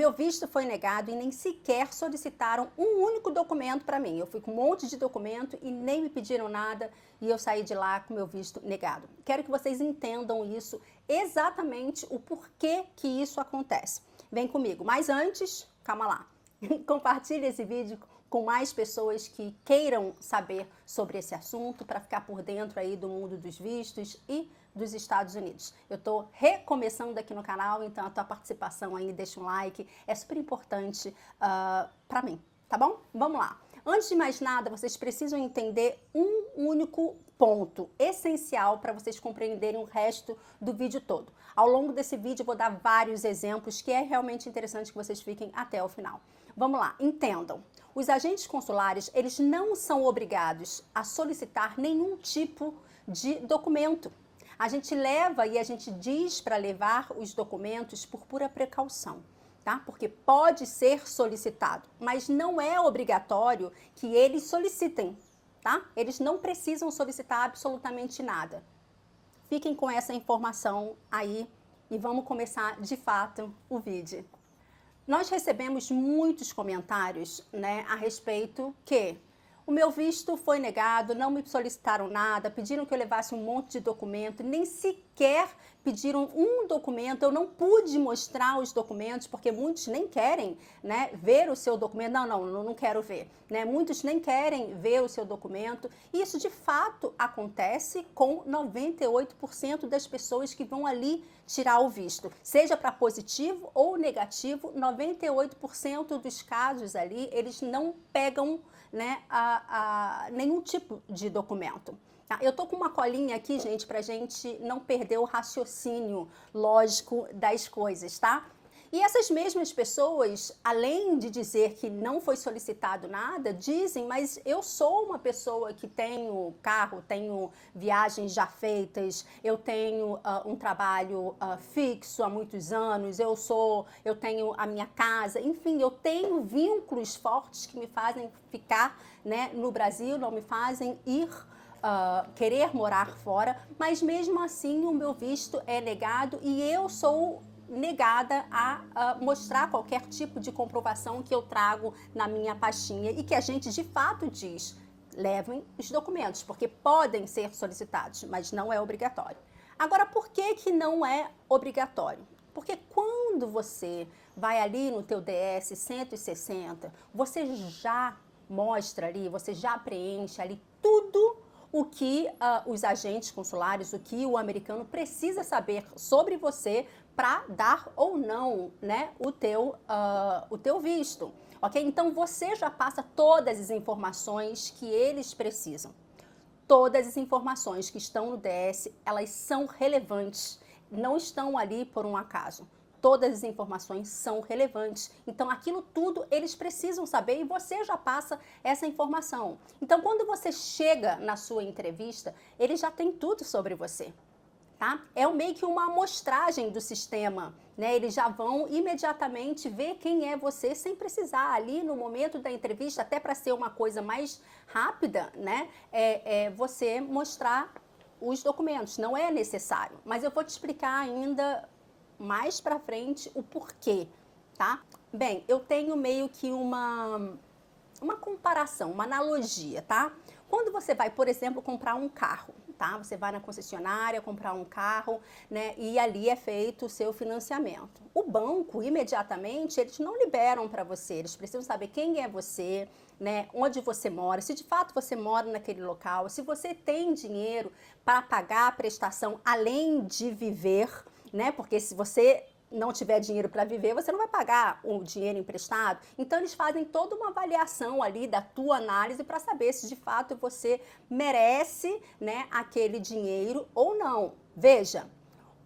Meu visto foi negado e nem sequer solicitaram um único documento para mim. Eu fui com um monte de documento e nem me pediram nada e eu saí de lá com meu visto negado. Quero que vocês entendam isso, exatamente o porquê que isso acontece. Vem comigo, mas antes, calma lá, compartilhe esse vídeo com mais pessoas que queiram saber sobre esse assunto, para ficar por dentro aí do mundo dos vistos e dos Estados Unidos. Eu estou recomeçando aqui no canal, então a tua participação aí, deixa um like, é super importante para mim, tá bom? Vamos lá. Antes de mais nada, vocês precisam entender um único ponto essencial para vocês compreenderem o resto do vídeo todo. Ao longo desse vídeo eu vou dar vários exemplos que é realmente interessante que vocês fiquem até o final. Vamos lá, entendam. Os agentes consulares, eles não são obrigados a solicitar nenhum tipo de documento. A gente leva e a gente diz para levar os documentos por pura precaução, tá? Porque pode ser solicitado, mas não é obrigatório que eles solicitem, tá? Eles não precisam solicitar absolutamente nada. Fiquem com essa informação aí e vamos começar de fato o vídeo. Nós recebemos muitos comentários, né, a respeito que o meu visto foi negado, não me solicitaram nada, pediram que eu levasse um monte de documento, nem sequer pediram um documento, eu não pude mostrar os documentos, porque muitos nem querem, né, ver o seu documento, não quero ver, né, muitos nem querem ver o seu documento, e isso de fato acontece com 98% das pessoas que vão ali tirar o visto, seja para positivo ou negativo, 98% dos casos ali, eles não pegam, né, nenhum tipo de documento. Tá? Eu tô com uma colinha aqui, gente, pra gente não perder o raciocínio lógico das coisas, tá? E essas mesmas pessoas, além de dizer que não foi solicitado nada, dizem, mas eu sou uma pessoa que tenho carro, tenho viagens já feitas, eu tenho um trabalho fixo há muitos anos, eu tenho a minha casa, enfim, eu tenho vínculos fortes que me fazem ficar, né, no Brasil, não me fazem ir querer morar fora, mas mesmo assim o meu visto é negado e eu sou negada a mostrar qualquer tipo de comprovação que eu trago na minha pastinha e que a gente de fato diz, levem os documentos, porque podem ser solicitados, mas não é obrigatório. Agora, por que que não é obrigatório? Porque quando você vai ali no teu DS 160, você já mostra ali, você já preenche ali tudo o que os agentes consulares, o que o americano precisa saber sobre você para dar ou não, né, o teu visto, ok? Então você já passa todas as informações que eles precisam. Todas as informações que estão no DS, elas são relevantes, não estão ali por um acaso. Todas as informações são relevantes. Então, aquilo tudo eles precisam saber e você já passa essa informação. Então, quando você chega na sua entrevista, eles já têm tudo sobre você, tá? É meio que uma amostragem do sistema, né? Eles já vão imediatamente ver quem é você sem precisar ali no momento da entrevista, até para ser uma coisa mais rápida, né? Você mostrar os documentos, não é necessário. Mas eu vou te explicar ainda mais pra frente o porquê, tá? Bem, eu tenho meio que uma comparação, uma analogia, tá? Quando você vai, por exemplo, comprar um carro, tá? Você vai na concessionária comprar um carro, né? E ali é feito o seu financiamento. O banco, imediatamente, eles não liberam para você, eles precisam saber quem é você, né? Onde você mora, se de fato você mora naquele local, se você tem dinheiro para pagar a prestação além de viver, né? Porque se você não tiver dinheiro para viver, você não vai pagar o dinheiro emprestado. Então, eles fazem toda uma avaliação ali da tua análise para saber se de fato você merece, né, aquele dinheiro ou não. Veja,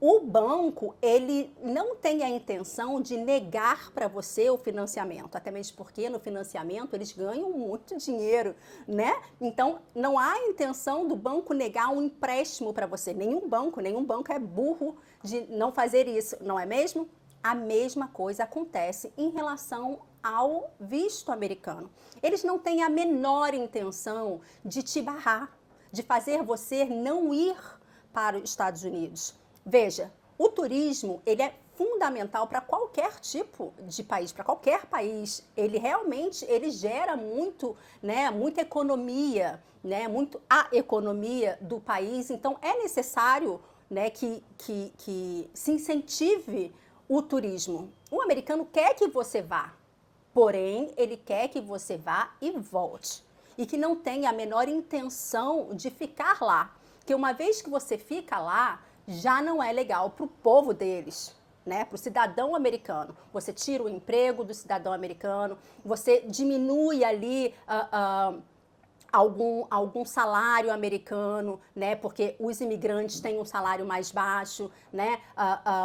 o banco, ele não tem a intenção de negar para você o financiamento, até mesmo porque no financiamento eles ganham muito dinheiro, né? Então, não há intenção do banco negar um empréstimo para você. Nenhum banco é burro de não fazer isso, não é mesmo? A mesma coisa acontece em relação ao visto americano. Eles não têm a menor intenção de te barrar, de fazer você não ir para os Estados Unidos. Veja, o turismo, ele é fundamental para qualquer tipo de país, para qualquer país. Ele realmente, ele gera muito, né, muita economia, né, muito a economia do país. Então, é necessário, né, que se incentive o turismo. O americano quer que você vá, porém, ele quer que você vá e volte. E que não tenha a menor intenção de ficar lá. Porque uma vez que você fica lá, já não é legal para o povo deles, né? Para o cidadão americano. Você tira o emprego do cidadão americano, você diminui ali algum salário americano, né? Porque os imigrantes têm um salário mais baixo, né?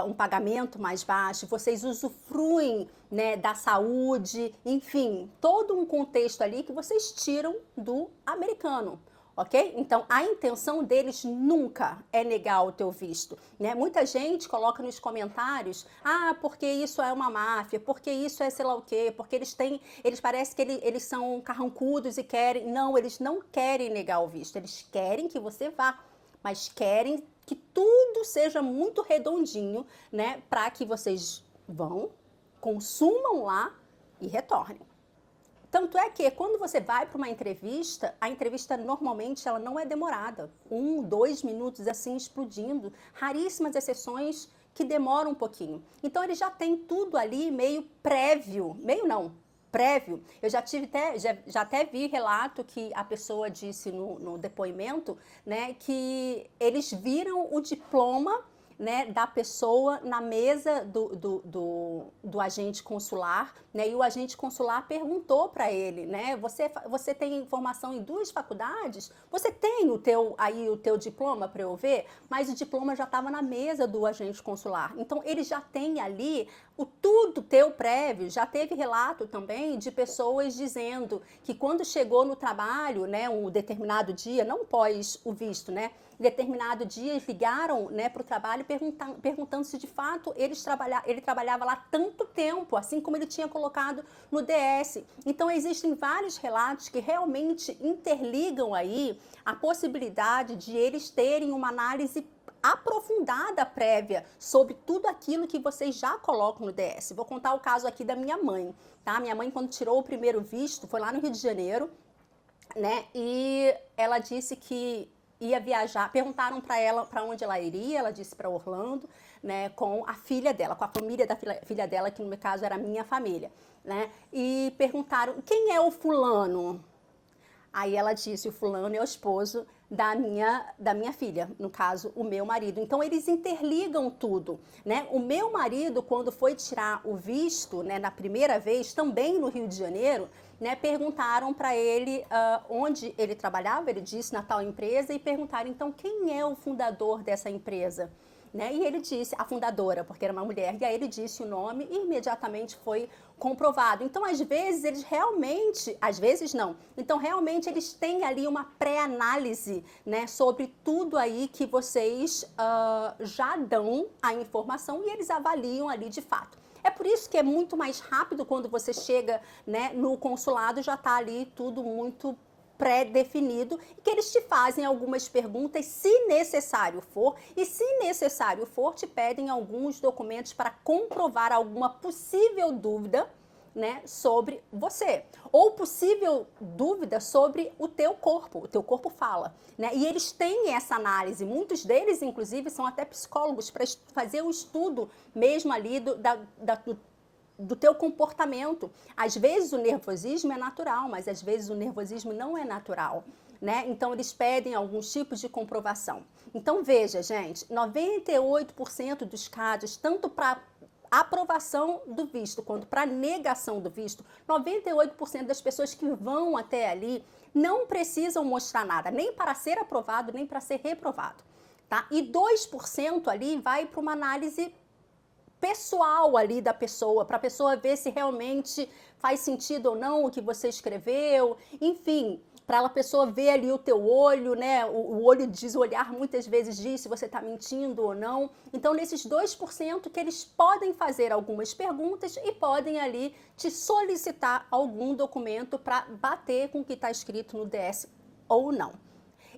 Um pagamento mais baixo. Vocês usufruem, né, da saúde, enfim, todo um contexto ali que vocês tiram do americano. Ok? Então, a intenção deles nunca é negar o teu visto, né? Muita gente coloca nos comentários, porque isso é uma máfia, porque isso é sei lá o quê, porque eles parecem que eles são carrancudos e querem... Não, eles não querem negar o visto, eles querem que você vá, mas querem que tudo seja muito redondinho, né? Para que vocês vão, consumam lá e retornem. Tanto é que quando você vai para uma entrevista, a entrevista normalmente ela não é demorada. 1, 2 minutos assim explodindo. Raríssimas exceções que demoram um pouquinho. Então ele já tem tudo ali meio prévio. Meio não, prévio. Eu já até vi relato que a pessoa disse no depoimento, né, que eles viram o diploma, né, da pessoa na mesa do agente consular, né, e o agente consular perguntou para ele, né, você tem formação em 2 faculdades? Você tem o teu diploma para eu ver? Mas o diploma já estava na mesa do agente consular. Então, ele já tem ali tudo teu prévio. Já teve relato também de pessoas dizendo que quando chegou no trabalho, né, um determinado dia, não pós o visto, né, determinado dia ligaram, né, para o trabalho perguntando se de fato ele trabalhava lá tanto tempo, assim como ele tinha colocado no DS. Então existem vários relatos que realmente interligam aí a possibilidade de eles terem uma análise aprofundada prévia sobre tudo aquilo que vocês já colocam no DS. Vou contar o caso aqui da minha mãe, tá? Minha mãe, quando tirou o primeiro visto, foi lá no Rio de Janeiro, né, e ela disse que ia viajar, perguntaram para ela para onde ela iria, ela disse para Orlando, né, com a filha dela, com a família da filha dela, que no meu caso era a minha família, né, e perguntaram, quem é o fulano? Aí ela disse, o fulano é o esposo da minha filha, no caso, o meu marido. Então, eles interligam tudo, né? O meu marido, quando foi tirar o visto, né, na primeira vez, também no Rio de Janeiro, né, perguntaram para ele onde ele trabalhava, ele disse na tal empresa, e perguntaram, então, quem é o fundador dessa empresa? Né? E ele disse, a fundadora, porque era uma mulher, e aí ele disse o nome e imediatamente foi comprovado. Então, às vezes, eles realmente, às vezes não, então realmente eles têm ali uma pré-análise, né, sobre tudo aí que vocês já dão a informação e eles avaliam ali de fato. É por isso que é muito mais rápido quando você chega, né, no consulado, já está ali tudo muito pré-definido, e que eles te fazem algumas perguntas, se necessário for, e se necessário for, te pedem alguns documentos para comprovar alguma possível dúvida, né, sobre você, ou possível dúvida sobre o teu corpo fala, né, e eles têm essa análise, muitos deles, inclusive, são até psicólogos, para fazer o estudo mesmo ali do teu comportamento. Às vezes o nervosismo é natural, mas às vezes o nervosismo não é natural, né? Então eles pedem alguns tipos de comprovação. Então veja, gente, 98% dos casos, tanto para aprovação do visto quanto para negação do visto, 98% das pessoas que vão até ali não precisam mostrar nada, nem para ser aprovado, nem para ser reprovado, tá? E 2% ali vai para uma análise pessoal ali da pessoa, para a pessoa ver se realmente faz sentido ou não o que você escreveu, enfim, para a pessoa ver ali o teu olho, né? O olho diz, o olhar muitas vezes diz se você está mentindo ou não. Então, nesses 2% que eles podem fazer algumas perguntas e podem ali te solicitar algum documento para bater com o que está escrito no DS ou não.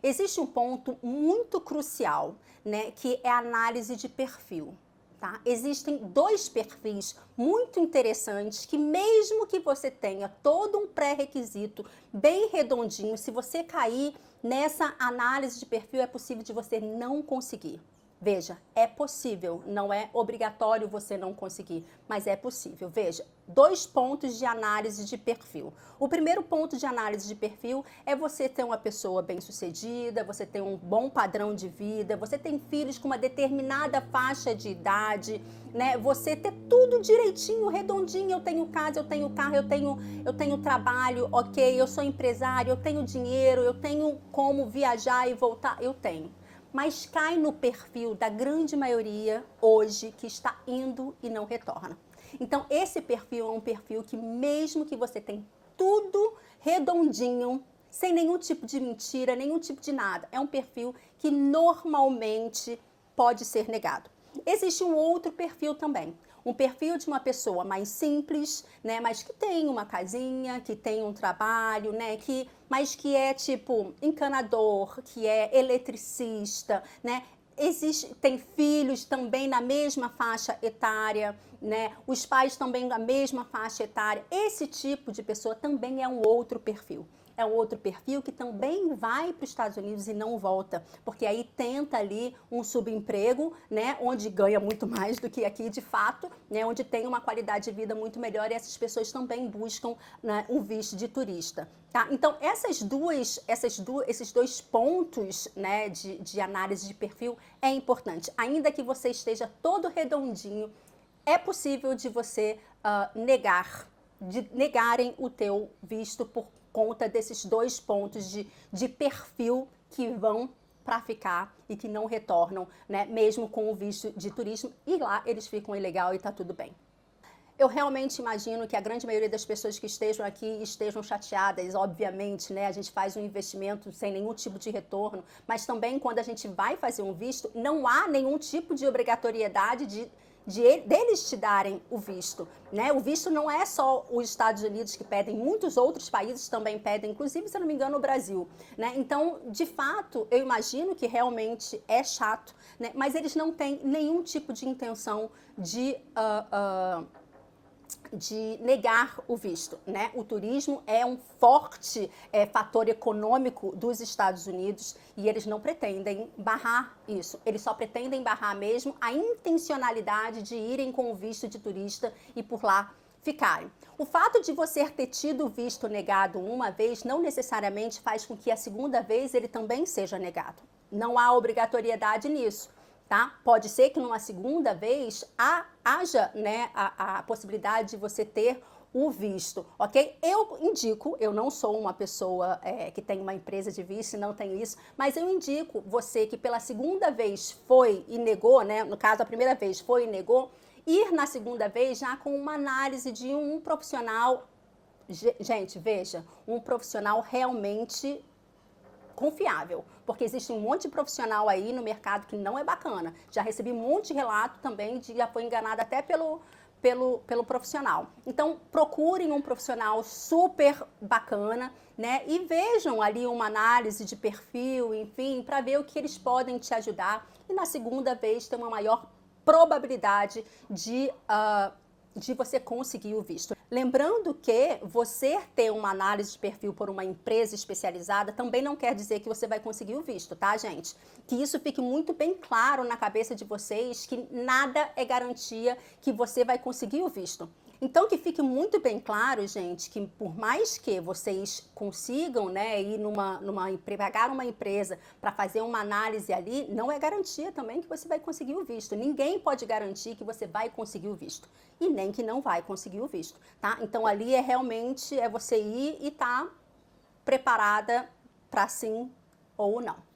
Existe um ponto muito crucial, né? Que é a análise de perfil. tá? Existem dois perfis muito interessantes que mesmo que você tenha todo um pré-requisito bem redondinho, se você cair nessa análise de perfil, é possível de você não conseguir. Veja, é possível, não é obrigatório você não conseguir, mas é possível. Veja, dois pontos de análise de perfil. O primeiro ponto de análise de perfil é você ter uma pessoa bem-sucedida, você ter um bom padrão de vida, você tem filhos com uma determinada faixa de idade, né? Você ter tudo direitinho, redondinho. Eu tenho casa, eu tenho carro, eu tenho trabalho, ok, eu sou empresário, eu tenho dinheiro, eu tenho como viajar e voltar, eu tenho. Mas cai no perfil da grande maioria hoje que está indo e não retorna. Então, esse perfil é um perfil que mesmo que você tenha tudo redondinho, sem nenhum tipo de mentira, nenhum tipo de nada, é um perfil que normalmente pode ser negado. Existe um outro perfil também. Um perfil de uma pessoa mais simples, né, mas que tem uma casinha, que tem um trabalho, né, mas que é tipo encanador, que é eletricista, né, tem filhos também na mesma faixa etária, né, os pais também na mesma faixa etária. Esse tipo de pessoa também é um outro perfil. É um outro perfil que também vai para os Estados Unidos e não volta, porque aí tenta ali um subemprego, né, onde ganha muito mais do que aqui de fato, né, onde tem uma qualidade de vida muito melhor, e essas pessoas também buscam, né, um visto de turista. Tá? Então, esses dois pontos, né, de análise de perfil é importante. Ainda que você esteja todo redondinho, é possível de você negarem o teu visto por conta desses dois pontos de perfil que vão para ficar e que não retornam, né, mesmo com o visto de turismo, e lá eles ficam ilegal e tá tudo bem. Eu realmente imagino que a grande maioria das pessoas que estejam aqui estejam chateadas, obviamente, né? A gente faz um investimento sem nenhum tipo de retorno, mas também quando a gente vai fazer um visto, não há nenhum tipo de obrigatoriedade deles te darem o visto, né? O visto não é só os Estados Unidos que pedem, muitos outros países também pedem, inclusive, se eu não me engano, o Brasil, né? Então, de fato, eu imagino que realmente é chato, né? Mas eles não têm nenhum tipo de intenção de negar o visto, né? O turismo é um forte fator econômico dos Estados Unidos e eles não pretendem barrar isso. Eles só pretendem barrar mesmo a intencionalidade de irem com o visto de turista e por lá ficarem. O fato de você ter tido o visto negado uma vez não necessariamente faz com que a segunda vez ele também seja negado. Não há obrigatoriedade nisso. Tá? Pode ser que numa segunda vez haja, né, a possibilidade de você ter o visto, ok? Eu não sou uma pessoa que tem uma empresa de visto, não tenho isso, mas eu indico você que pela segunda vez foi e negou, né, no caso a primeira vez foi e negou, ir na segunda vez já com uma análise de um profissional, gente, veja, um profissional realmente confiável, porque existe um monte de profissional aí no mercado que não é bacana. Já recebi um monte de relato também de já foi enganada até pelo profissional. Então, procurem um profissional super bacana, né? E vejam ali uma análise de perfil, enfim, para ver o que eles podem te ajudar. E na segunda vez ter uma maior probabilidade de você conseguir o visto. Lembrando que você ter uma análise de perfil por uma empresa especializada também não quer dizer que você vai conseguir o visto, tá, gente? Que isso fique muito bem claro na cabeça de vocês, que nada é garantia que você vai conseguir o visto. Então, que fique muito bem claro, gente, que por mais que vocês consigam, né, ir pagar uma empresa para fazer uma análise ali, não é garantia também que você vai conseguir o visto. Ninguém pode garantir que você vai conseguir o visto e nem que não vai conseguir o visto, tá? Então, ali realmente você ir e estar preparada para sim ou não.